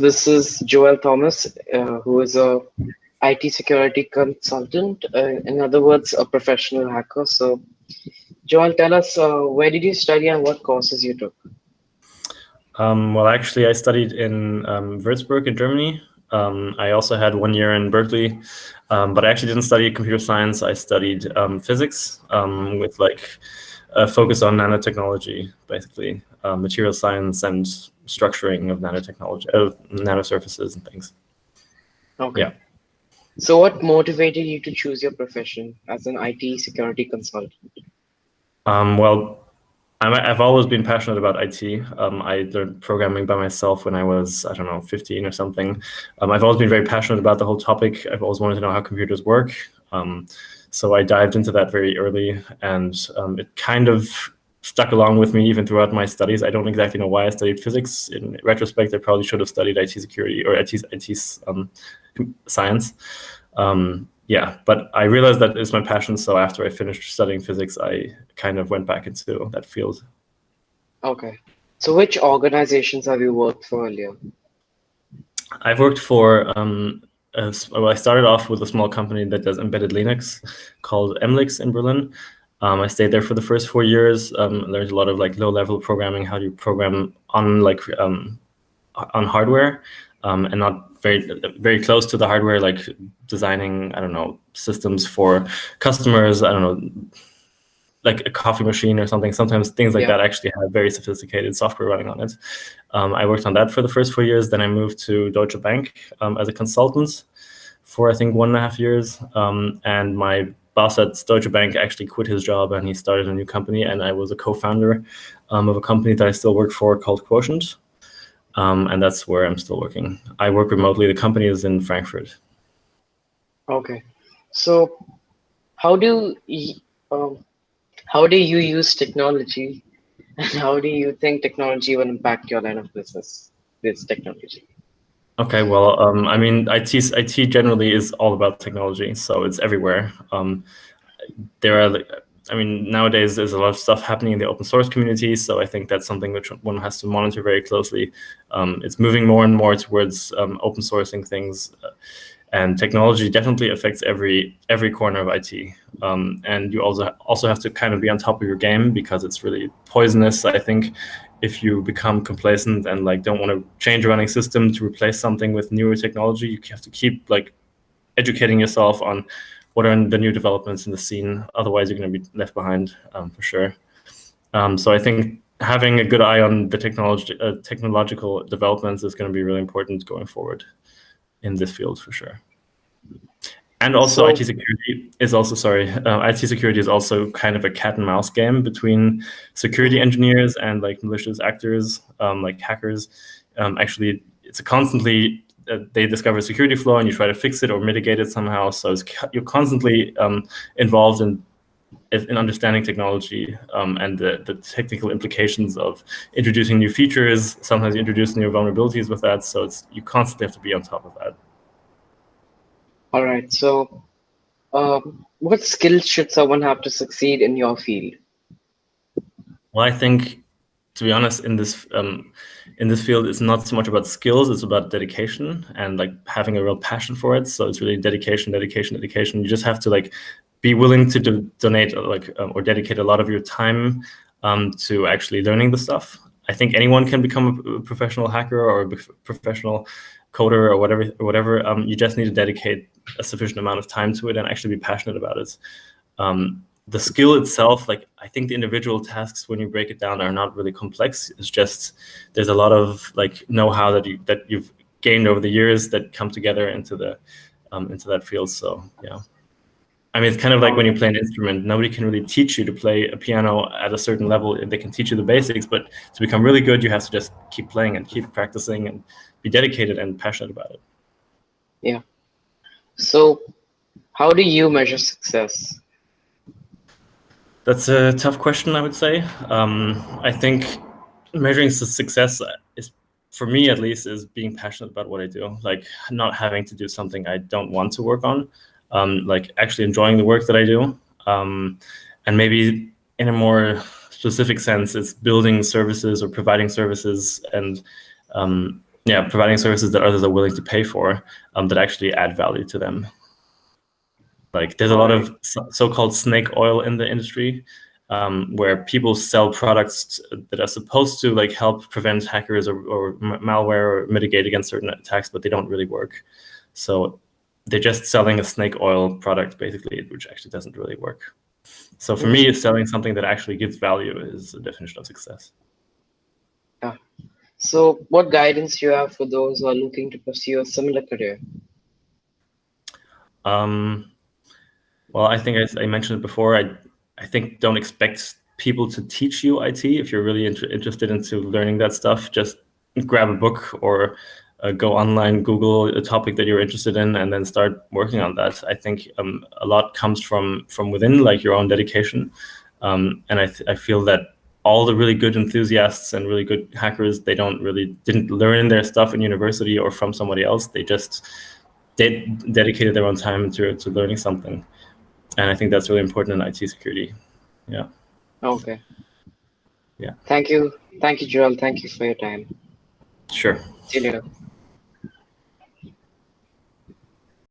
This is Joel Thomas, who is a IT security consultant, in other words, a professional hacker. So, Joel, tell us where did you study and what courses you took? Well, actually, I studied in Würzburg in Germany. I also had 1 year in Berkeley, but I actually didn't study computer science. I studied physics with like a focus on nanotechnology, basically material science and structuring of nanotechnology, nanosurfaces and things. Okay. Yeah. So, what motivated you to choose your profession as an IT security consultant? Well, I've always been passionate about IT. I learned programming by myself when I was, I don't know, 15 or something. I've always been very passionate about the whole topic. I've always wanted to know how computers work. So I dived into that very early, and it kind of stuck along with me even throughout my studies. I don't exactly know why I studied physics. In retrospect, I probably should have studied IT security or IT science. Yeah, but I realized that is my passion. So after I finished studying physics, I kind of went back into that field. Okay. So, which organizations have you worked for earlier? I've worked for, well, I started off with a small company that does embedded Linux called Emlix in Berlin. I stayed there for the first 4 years, learned a lot of like low-level programming, how do you program on like on hardware, and not very close to the hardware, like designing, I don't know, systems for customers, I don't know, like a coffee machine or something. Sometimes things like that actually have very sophisticated software running on it. I worked on that for the first 4 years. Then I moved to Deutsche Bank as a consultant for, I think, 1.5 years. And my boss at Deutsche Bank actually quit his job and he started a new company. And I was a co-founder of a company that I still work for called QuoScient. And that's where I'm still working. I work remotely. The company is in Frankfurt. Okay. So, how do you use technology, and how do you think technology will impact your line of business with technology? Okay, well, I mean, IT generally is all about technology, so it's everywhere. There are, I mean, nowadays there's a lot of stuff happening in the open source community, so I think that's something which one has to monitor very closely. It's moving more and more towards open sourcing things, and technology definitely affects every corner of IT. And you also have to kind of be on top of your game, because it's really poisonous, I think, if you become complacent and like don't want to change a running system to replace something with newer technology. You have to keep like educating yourself on what are the new developments in the scene. Otherwise, you're going to be left behind for sure. So I think having a good eye on the technological developments is going to be really important going forward in this field for sure. And also, IT security is also, IT security is also kind of a cat and mouse game between security engineers and like malicious actors, like hackers. Actually, it's a constantly, they discover a security flaw and you try to fix it or mitigate it somehow. So you're constantly involved in understanding technology and the technical implications of introducing new features. Sometimes you introduce new vulnerabilities with that. So you constantly have to be on top of that. All right. So, what skills should someone have to succeed in your field? Well, I think, to be honest, in this field, it's not so much about skills; it's about dedication and like having a real passion for it. So it's really dedication. You just have to like be willing to donate or dedicate a lot of your time to actually learning the stuff. I think anyone can become a professional hacker or a professional coder or whatever. You just need to dedicate a sufficient amount of time to it and actually be passionate about it. The skill itself, like I think the individual tasks, when you break it down, are not really complex. It's just there's a lot of like know-how that you've gained over the years that come together into that field. So yeah, I mean, it's kind of like when you play an instrument. Nobody can really teach you to play a piano at a certain level. They can teach you the basics, but to become really good, you have to just keep playing and keep practicing and be dedicated and passionate about it. Yeah. So, how do you measure success? That's a tough question, I would say. I think measuring success is, for me at least, is being passionate about what I do. Like not having to do something I don't want to work on. Like actually enjoying the work that I do. And maybe in a more specific sense, it's building services or providing services and yeah, providing services that others are willing to pay for, that actually add value to them. Like there's a lot of so-called snake oil in the industry, where people sell products that are supposed to like help prevent hackers or malware or mitigate against certain attacks, but they don't really work. So they're just selling a snake oil product basically, which actually doesn't really work. So for me, selling something that actually gives value is a definition of success. Yeah. So what guidance you have for those who are looking to pursue a similar career? Well, I think I mentioned it before. I think don't expect people to teach you IT. If you're really interested into learning that stuff, just grab a book or go online, Google a topic that you're interested in, and then start working on that. I think a lot comes from within, like your own dedication. And I feel that all the really good enthusiasts and really good hackers, they didn't learn their stuff in university or from somebody else. They just dedicated their own time to learning something. And I think that's really important in IT security. Yeah. Okay. Yeah. Thank you. Thank you, Joel. Thank you for your time. Sure. See you later.